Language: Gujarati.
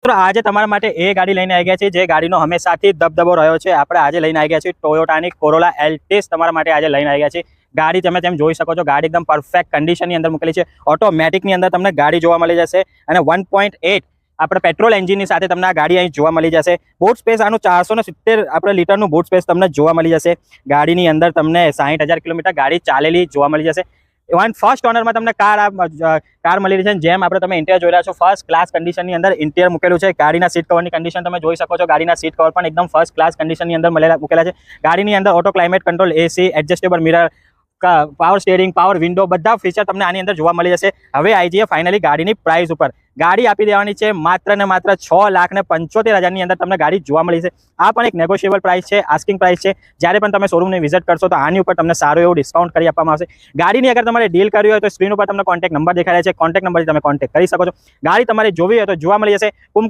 તો આજે તમારા માટે એ ગાડી લઈને આવી ગયા છે જે ગાડીનો હંમેશાથી દબદબો રહ્યો છે. આપણે આજે લઈને આવી ગયા છીએ ટોયોટાની કોરોલા એલ્ટિસ તમારા માટે આજે લઈને આવી ગયા છે. ગાડી તમે તેમ જોઈ શકો છો, ગાડી એકદમ પરફેક્ટ કન્ડિશનની અંદર મૂકેલી છે. ઓટોમેટિકની અંદર તમને ગાડી જોવા મળી જશે અને 1.8 આપણે પેટ્રોલ એન્જિનની સાથે તમને આ ગાડી અહીં જોવા મળી જશે. બૂટ સ્પેસ આનું 470 આપણે લીટરનું બૂટ સ્પેસ તમને જોવા મળી જશે. ગાડીની અંદર તમને 60,000 કિલોમીટર ગાડી ચાલેલી જોવા મળી જશે. ફર્સ્ટ ઓનરમાં તમને કાર મળી રહી છે. જેમ આપણે તમે ઇન્ટિરિયર જોઈ રહ્યા છો, ફર્સ્ટ ક્લાસ કન્ડિશનની અંદર ઇન્ટિરિયર મૂકેલું છે. ગાડીના સીટ કવરની કન્ડિશન તમે જોઈ શકો છો. ગાડીના સીટ કવર પણ એકદમ ફર્સ્ટ ક્લાસ કન્ડિશનની અંદર મૂકેલા છે. ગાડીની અંદર auto climate control, AC, adjustable mirror, power steering, power window બધા ફીચર તમને આની અંદર જોવા મળી જશે. હવે આવી જઈએ ફાઇનલી ગાડીની પ્રાઇસ ઉપર. ગાડી આપી દેવાની છે માત્ર ને માત્ર 6,75,000 ની અંદર તમને ગાડી જોવા મળી છે. આ પણ એક નેગોશિયેબલ પ્રાઇસ છે, આસ્કિંગ પ્રાઇસ છે. જ્યારે પણ તમે શોરૂમને વિઝિટ કરશો તો આની ઉપર તમને સારું એવું ડિસ્કાઉન્ટ કરી આપવામાં આવશે. ગાડીની અગર તમારે ડીલ કરવી હોય તો સ્ક્રીન ઉપર તમને કોન્ટેક્ટ નંબર દેખાડે છે. કોન્ટેક્ટ નંબરથી તમે કોન્ટેક્ટ કરી શકો છો. ગાડી તમારે જોવી હોય તો જોવા મળી જશે કુમકુમ